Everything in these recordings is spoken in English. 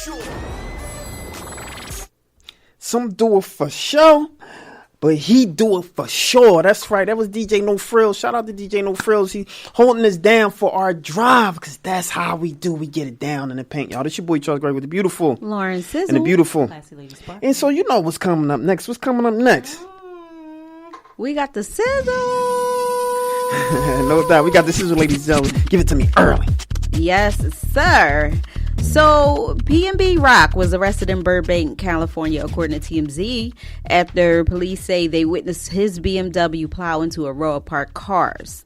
sure. Some do it for show, but he do it for sure. That's right. That was DJ No Frills. Shout out to DJ No Frills. He holding us down for our drive, because that's how we do. We get it down in the paint, y'all. This your boy Charles Gray with the beautiful Lauren Sizzle and the beautiful. Classy Lady Spark. And so you know what's coming up next. What's coming up next? We got the sizzle. No doubt. We got the sizzle, ladies and gentlemen. Give it to me early. Yes, sir. So, PnB Rock was arrested in Burbank, California, according to TMZ, after police say they witnessed his BMW plow into a row of parked cars.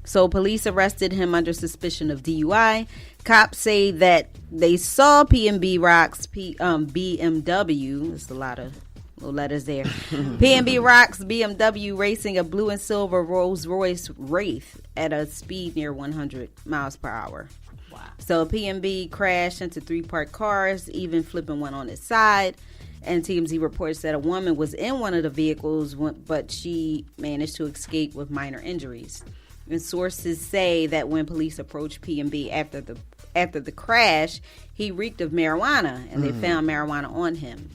So, police arrested him under suspicion of DUI. Cops say that they saw PnB Rock's BMW. There's a lot of little letters there. PnB Rock's BMW racing a blue and silver Rolls Royce Wraith at a speed near 100 miles per hour. Wow. So PnB crashed into 3 parked cars, even flipping one on its side. And TMZ reports that a woman was in one of the vehicles, but she managed to escape with minor injuries. And sources say that when police approached PnB after the crash, he reeked of marijuana, and they found marijuana on him.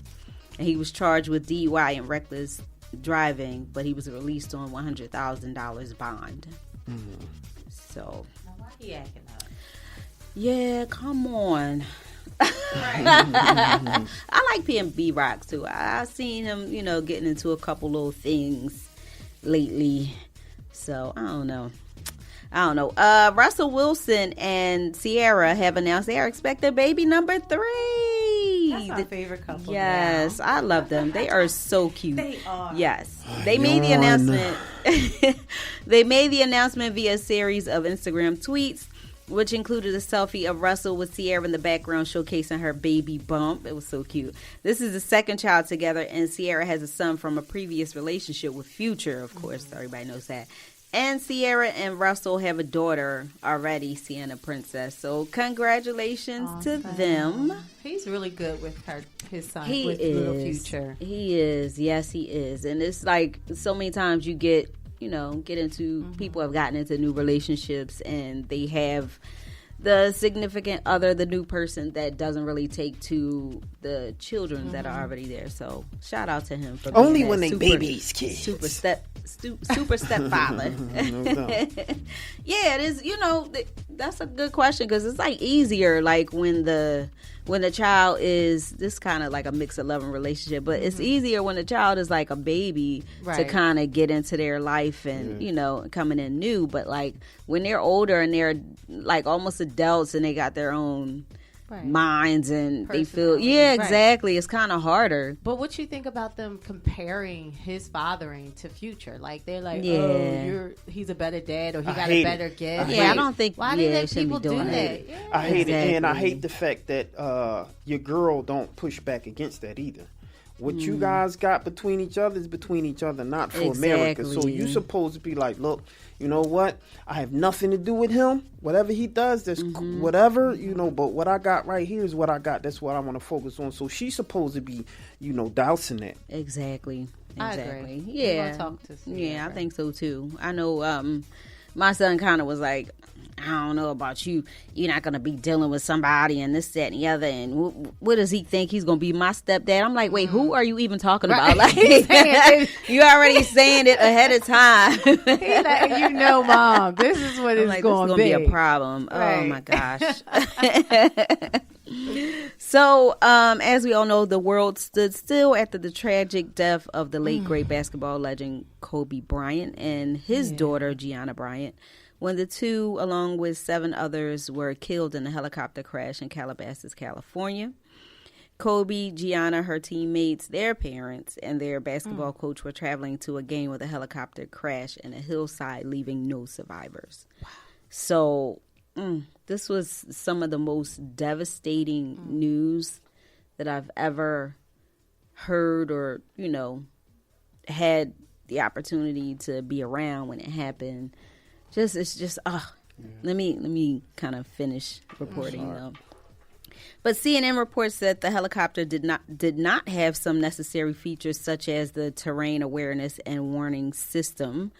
And he was charged with DUI and reckless driving, but he was released on $100,000 bond. So, Now, why he acting up? yeah, come on. I like PnB Rock too. I've seen him, getting into a couple little things lately. So I don't know. Russell Wilson and Ciara have announced they are expecting baby number 3. That's my favorite couple. Yes, now. I love them. They are so cute. They are. Yes, they made the announcement. They made the announcement via a series of Instagram tweets, which included a selfie of Russell with Ciara in the background showcasing her baby bump. It was so cute. This is the second child together, and Ciara has a son from a previous relationship with Future, of course. Everybody knows that. And Ciara and Russell have a daughter already, Sienna Princess. So congratulations to them. He's really good with his son, He with is. Little Future. He is. Yes, he is. And it's like so many times you get into, people have gotten into new relationships and they have the significant other, the new person that doesn't really take to the children that are already there. So shout out to him for being Only that when they babies kids. super stepfather. Yeah, it is. That's a good question, because it's like easier like when the child is this kind of like a mix of love and relationship, but it's easier when the child is like a baby to kind of get into their life and coming in new. But like when they're older and they're like almost adults and they got their own minds and they feel exactly, it's kind of harder. But what you think about them comparing his fathering to Future? Like they're like, he's a better dad, or he got a better gift. I don't think why do you let people do that? Yeah. I hate it, and I hate the fact that your girl don't push back against that either. What you guys got between each other is between each other, not for America. So you supposed to be like, look, you know what? I have nothing to do with him. Whatever he does, that's whatever, but what I got right here is what I got. That's what I want to focus on. So she's supposed to be, dousing that. Exactly. I agree. Yeah. I think so too. I know my son kind of was like, I don't know about you. You're not going to be dealing with somebody and this, that, and the other. And what does he think? He's going to be my stepdad? I'm like, wait, who are you even talking about? Like, you already saying it ahead of time. He's like, Mom, this is what it's going to be. A problem. Right. Oh, my gosh. So, as we all know, the world stood still after the tragic death of the late, great basketball legend Kobe Bryant and his daughter, Gianna Bryant, when the two, along with 7 others, were killed in a helicopter crash in Calabasas, California. Kobe, Gianna, her teammates, their parents, and their basketball coach were traveling to a game with a helicopter crash in a hillside, leaving no survivors. Wow. So this was some of the most devastating news that I've ever heard or, had the opportunity to be around when it happened. Let me kind of finish reporting though. But CNN reports that the helicopter did not have some necessary features such as the terrain awareness and warning system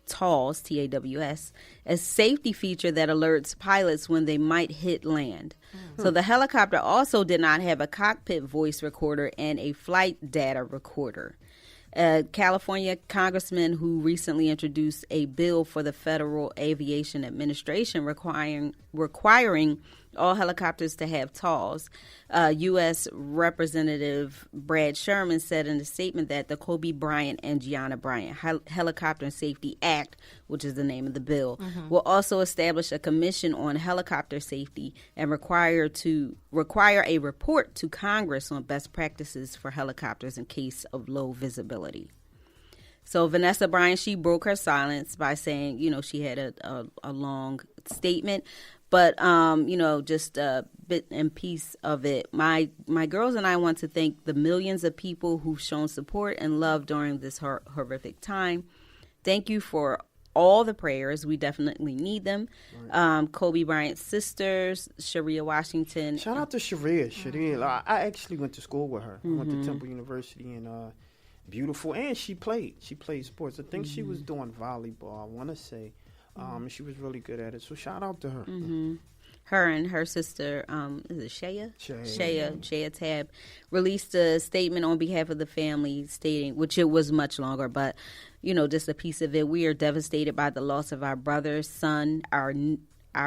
TAWS, TAWS, a safety feature that alerts pilots when they might hit land. So the helicopter also did not have a cockpit voice recorder and a flight data recorder. A California congressman who recently introduced a bill for the Federal Aviation Administration requiring all helicopters to have TAWS. U.S. Representative Brad Sherman said in a statement that the Kobe Bryant and Gianna Bryant Helicopter Safety Act, which is the name of the bill, will also establish a commission on helicopter safety and require a report to Congress on best practices for helicopters in case of low visibility. So Vanessa Bryant, she broke her silence by saying, she had a long statement. But, just a bit and piece of it. My girls and I want to thank the millions of people who've shown support and love during this horrific time. Thank you for all the prayers. We definitely need them. Right. Kobe Bryant's sisters, Sharia Washington. Shout out to Sharia. I actually went to school with her. I went to Temple University and beautiful. And she played sports. I think she was doing volleyball, I want to say. She was really good at it, so shout out to her. Her and her sister, is it Shaya? Shaya Tab, released a statement on behalf of the family stating, which it was much longer, but, just a piece of it. We are devastated by the loss of our brother, son, our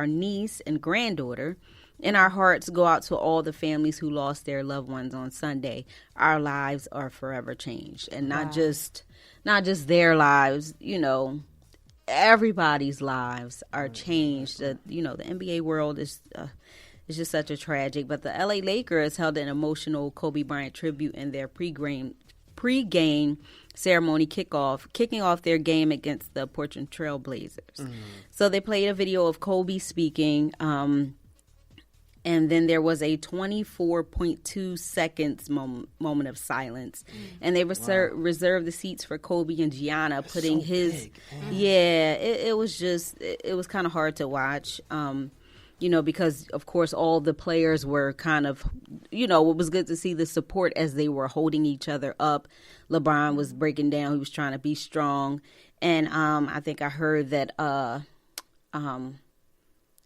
niece, and granddaughter. And our hearts go out to all the families who lost their loved ones on Sunday. Our lives are forever changed. And not just their lives, everybody's lives are changed. The NBA world is just such a tragic. But the LA Lakers held an emotional Kobe Bryant tribute in their pregame ceremony kicking off their game against the Portland Trail Blazers. So they played a video of Kobe speaking. And then there was a 24.2 seconds moment of silence. And they reserved the seats for Kobe and Gianna, putting it was kind of hard to watch, because, of course, all the players were kind of, it was good to see the support as they were holding each other up. LeBron was breaking down. He was trying to be strong. And I think I heard that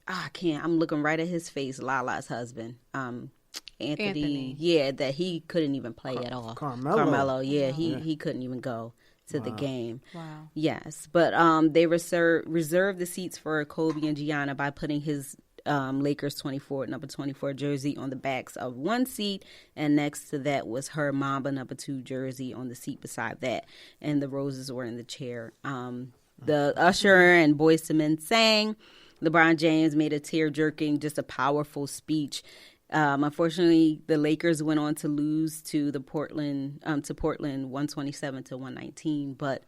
I'm looking right at his face, Lala's husband, Anthony. Yeah, that he couldn't even play at all. Carmelo, yeah, he couldn't even go to the game. Wow. Yes, but they reserved the seats for Kobe and Gianna by putting his Lakers number 24 jersey on the backs of one seat, and next to that was her Mamba number 2 jersey on the seat beside that, and the roses were in the chair. The usher and Boyz II Men sang. LeBron James made a tear-jerking, just a powerful speech. Unfortunately, the Lakers went on to lose to Portland 127-119. But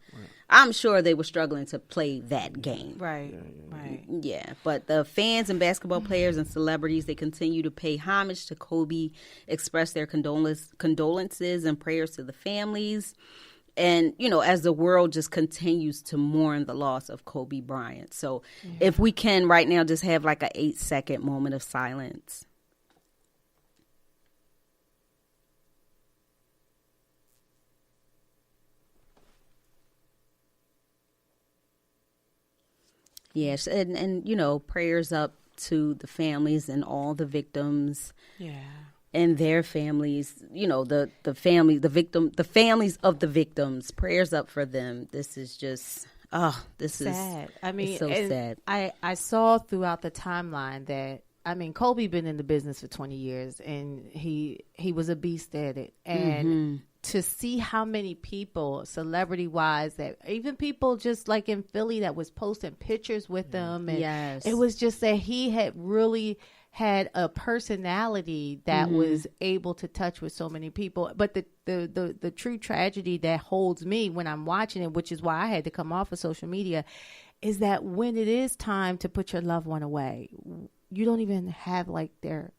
I'm sure they were struggling to play that game. Right. Yeah. But the fans and basketball players and celebrities, they continue to pay homage to Kobe, express their condolences and prayers to the families. And, as the world just continues to mourn the loss of Kobe Bryant. So if we can right now just have like an 8-second moment of silence. Yes. And prayers up to the families and all the victims. Yeah. And their families, the families of the victims, prayers up for them. This is just, this is sad. I mean, it's so sad. I saw throughout the timeline that, Kobe been in the business for 20 years, and he was a beast at it. And to see how many people, celebrity-wise, that even people just like in Philly that was posting pictures with them. And it was just that he had really had a personality that was able to touch with so many people. But the true tragedy that holds me when I'm watching it, which is why I had to come off of social media, is that when it is time to put your loved one away, you don't even have like their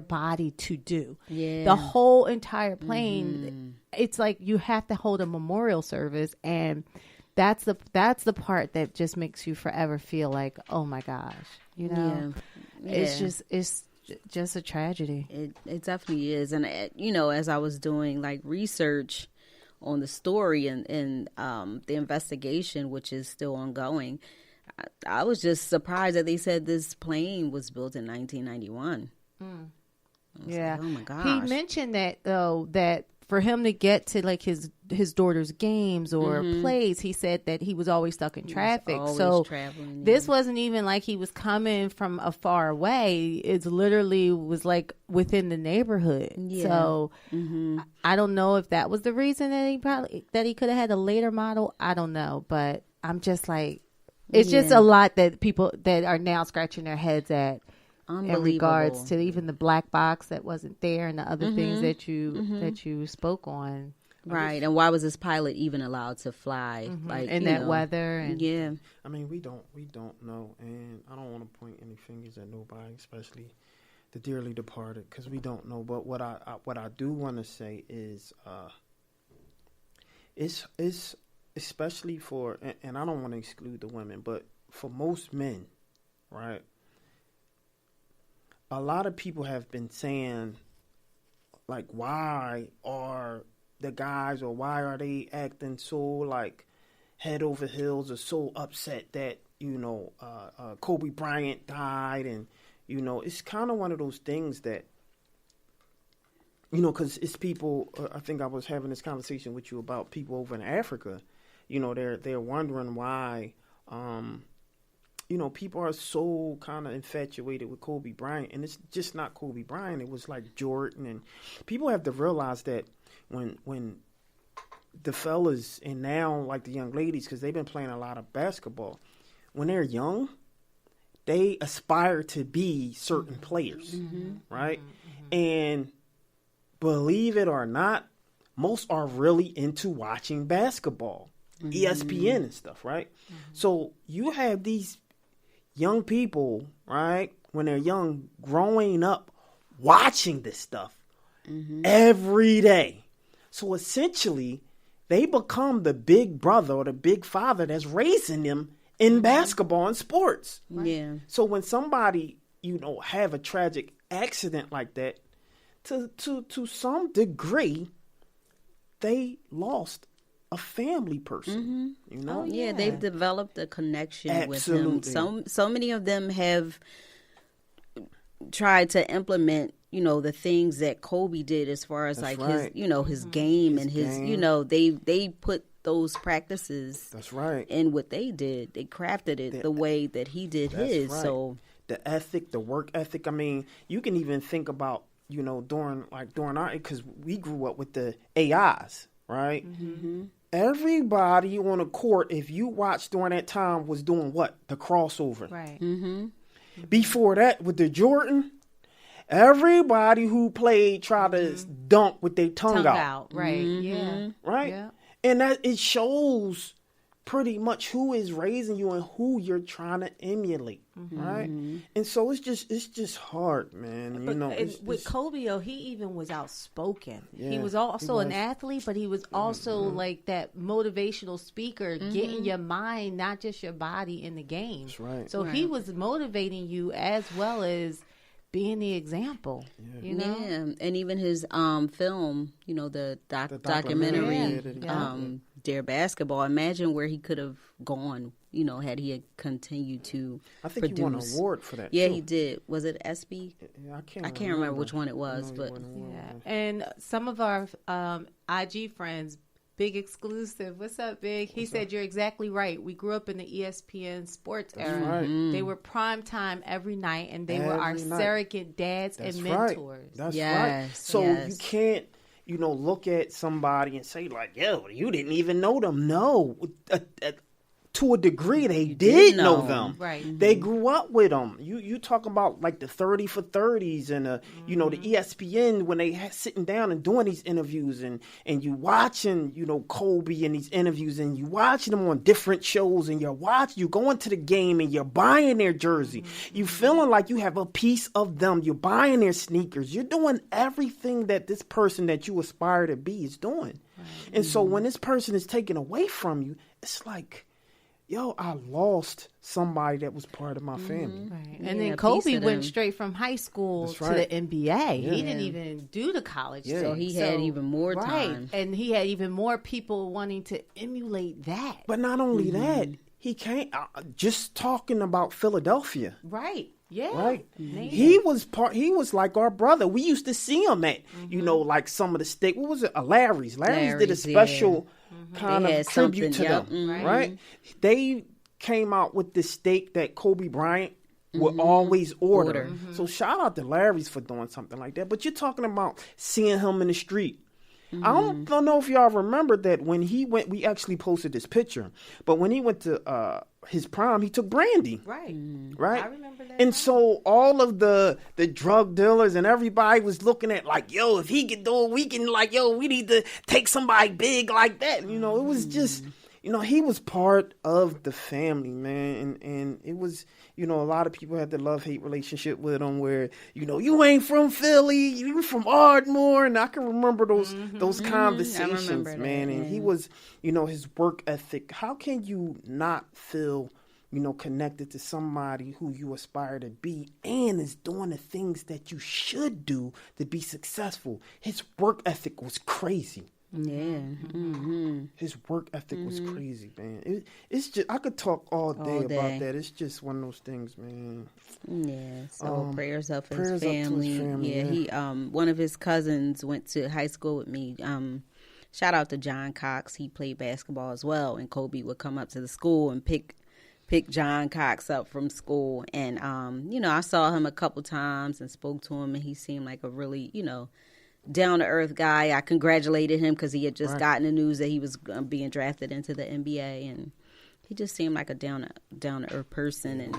body to do. Yeah. The whole entire plane, it's like you have to hold a memorial service, and that's the part that just makes you forever feel like, oh my gosh, Yeah. It's just a tragedy. It definitely is. And as I was doing like research on the story and the investigation, which is still ongoing, I was just surprised that they said this plane was built in 1991. Yeah. Like, oh my gosh. He mentioned that though, that for him to get to like his daughter's games or plays, he said that he was always stuck in traffic. So this wasn't even like he was coming from a far away. It's literally was like within the neighborhood. Yeah. So I don't know if that was the reason that he could have had a later model. I don't know, but I'm just like, it's just a lot that people that are now scratching their heads at. In regards to even the black box that wasn't there and the other things that you spoke on. Right. And why was this pilot even allowed to fly like in that weather? And I mean, we don't know, and I don't want to point any fingers at nobody, especially the dearly departed, because we don't know. But what I do want to say is, it's especially for, and I don't want to exclude the women, but for most men, right? A lot of people have been saying, like, why are the guys or why are they acting so, like, head over heels or so upset that, Kobe Bryant died? And, it's kind of one of those things that, because it's people, I think I was having this conversation with you about people over in Africa, they're wondering why, people are so kind of infatuated with Kobe Bryant, and it's just not Kobe Bryant. It was like Jordan, and people have to realize that when the fellas and now like the young ladies, because they've been playing a lot of basketball, when they're young, they aspire to be certain players, right? And believe it or not, most are really into watching basketball, ESPN and stuff, right? So you have these young people, right, when they're young, growing up, watching this stuff every day. So essentially, they become the big brother or the big father that's raising them in basketball and sports. Yeah. So when somebody, have a tragic accident like that, to some degree, they lost a family person, Oh, yeah, they've developed a connection with him. So many of them have tried to implement, the things that Kobe did as far as his, his game and his, they put those practices in what they did. They crafted it the way that he did his. Right. So the ethic, the work ethic. I mean, you can even think about, during our, because we grew up with the AIs, right? Everybody on the court, if you watched during that time, was doing what? The crossover. Right. Before that, with the Jordan, everybody who played tried to dunk with their tongue out. Right. Yeah. Right? Yeah. And that it shows pretty much who is raising you and who you're trying to emulate. Right? And so it's just hard, man. But with Kobe, he even was outspoken. Yeah, he was also an athlete, but he was also like that motivational speaker, getting your mind, not just your body, in the game. That's right. So he was motivating you as well as being the example. Yeah, and even his film, the documentary, Dear Basketball. Imagine where he could have gone, had he had continued to I think produce. He won an award for that. Yeah, too. He did. Was it ESPY? Yeah, I can't remember which one it was, but And some of our IG friends, Big Exclusive. What's up, Big? He said you're exactly right. We grew up in the ESPN sports era. Right. They were prime time every night, and they were our surrogate dads and mentors. That's right. So you can't, look at somebody and say like, yo, you didn't even know them. No. To a degree, they did know them. Right. They grew up with them. You talk about like the 30 for 30s and the ESPN when they sitting down and doing these interviews and you watching Kobe in these interviews and you watching them on different shows and you going to the game and you're buying their jersey. You feeling like you have a piece of them. You're buying their sneakers. You're doing everything that this person that you aspire to be is doing. Right. And so when this person is taken away from you, it's like, yo, I lost somebody that was part of my family. Right. And then Kobe went straight from high school to the NBA. Yeah. He didn't even do the college thing. So he had even more time. Right. And he had even more people wanting to emulate that. But not only that, he can't, just talking about Philadelphia. Right. Yeah. Right. He was like our brother. We used to see him at, like some of the steak. What was it? Larry's. Larry's did a special kind of tribute to them. Right. They came out with the steak that Kobe Bryant would always order. So shout out to Larry's for doing something like that. But you're talking about seeing him in the street. I don't know if y'all remember that when he went, we actually posted this picture, but when he went to his prom, he took brandy. Right. Right. I remember that. And so all of the drug dealers and everybody was looking at like, yo, if he can do it, we can, like, yo, we need to take somebody big like that. It was just, he was part of the family, man. And it was, a lot of people had the love-hate relationship with him where, you ain't from Philly, you from Ardmore. And I can remember those conversations, man. And he was, his work ethic. How can you not feel, connected to somebody who you aspire to be and is doing the things that you should do to be successful? His work ethic was crazy. Yeah. His work ethic was crazy, man. It's just, I could talk all day about that. It's just one of those things, man. Yeah. So prayers up for his family. Yeah. He one of his cousins went to high school with me. Shout out to John Cox. He played basketball as well, and Kobe would come up to the school and pick John Cox up from school. And I saw him a couple times and spoke to him, and he seemed like a really, down-to-earth guy. I congratulated him because he had just gotten the news that he was being drafted into the NBA, and he just seemed like a down-to-earth person. And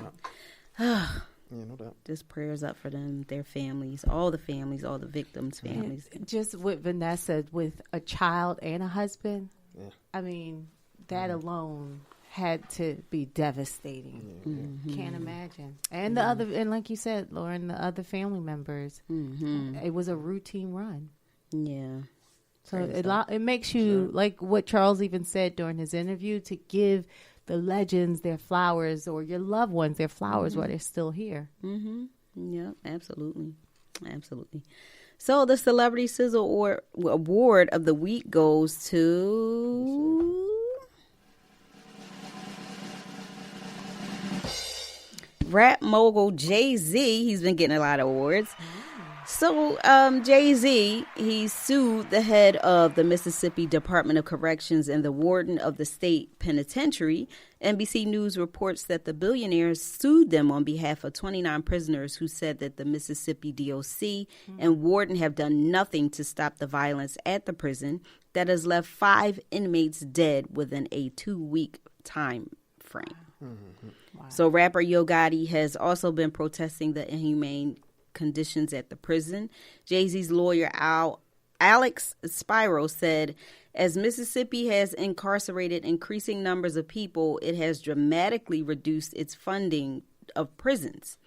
no doubt. Just prayers up for them, their families, all the victims' families. Just with Vanessa, with a child and a husband, I mean, that alone had to be devastating. Can't imagine. And the other, and like you said, Lauren, the other family members, it was a routine run. Yeah. So it makes you, like what Charles even said during his interview, to give the legends their flowers, or your loved ones their flowers while they're still here. Yeah, absolutely. So the Celebrity Sizzle Award of the week goes to rap mogul Jay-Z. He's been getting a lot of awards. So Jay-Z, he sued the head of the Mississippi Department of Corrections and the warden of the state penitentiary. NBC News reports that the billionaire sued them on behalf of 29 prisoners who said that the Mississippi DOC and warden have done nothing to stop the violence at the prison that has left 5 inmates dead within a 2-week time frame. Wow. So rapper Yo Gotti has also been protesting the inhumane conditions at the prison. Jay-Z's lawyer Alex Spiro said, as Mississippi has incarcerated increasing numbers of people, it has dramatically reduced its funding of prisons.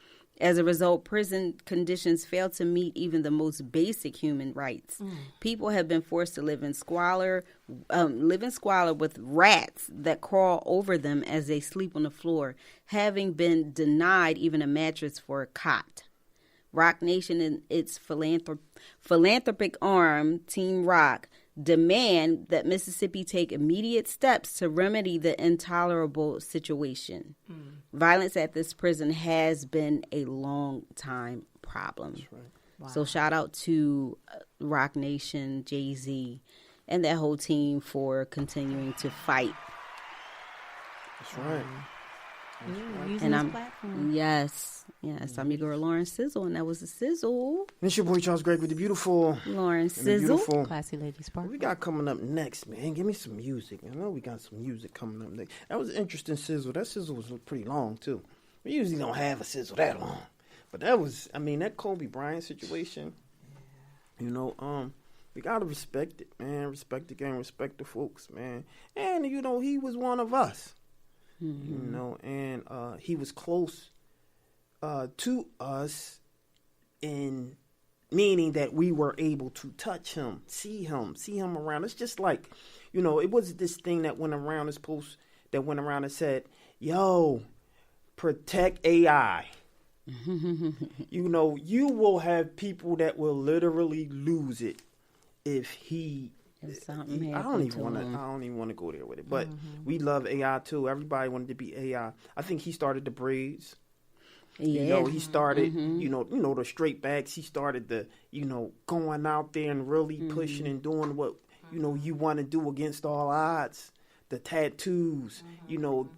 As a result, prison conditions fail to meet even the most basic human rights. People have been forced to live in squalor with rats that crawl over them as they sleep on the floor, having been denied even a mattress for a cot. Rock Nation and its philanthropic arm, Team Rock, demand that Mississippi take immediate steps to remedy the intolerable situation. Violence at this prison has been a long time problem. That's right. Wow. So shout out to Rock Nation, Jay-Z, and that whole team for continuing to fight. That's right. And I'm yes, I'm your girl Lauren Sizzle, and that was the Sizzle. And it's your boy Charles Gregg with the beautiful Lauren Sizzle, classy lady spark. What we got coming up next, man? Give me some music. I know we got some music coming up next. That was an interesting sizzle. That sizzle was pretty long too. We usually don't have a sizzle that long, but that was, that Kobe Bryant situation. We gotta respect it, man. Respect the game, respect the folks, man. And he was one of us. And he was close to us in meaning that we were able to touch him, see him around. It's just like, it was this thing that went around this post that went around and said, "Yo, protect AI." You know, you will have people that will literally lose it if I don't even want to go there with it. But we love AI too. Everybody wanted to be AI. I think he started the braids. Yeah. You know, he started, you know, the straight backs. He started the, you know, going out there and really pushing and doing what, you know, you want to do against all odds. The tattoos, you know,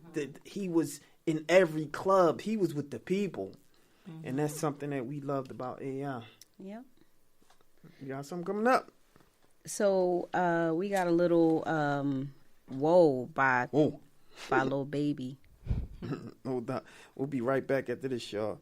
he was in every club. He was with the people. And that's something that we loved about AI. Yep. You got something coming up? So we got a little "Whoa" by Lil Baby. No doubt. We'll be right back after this, y'all.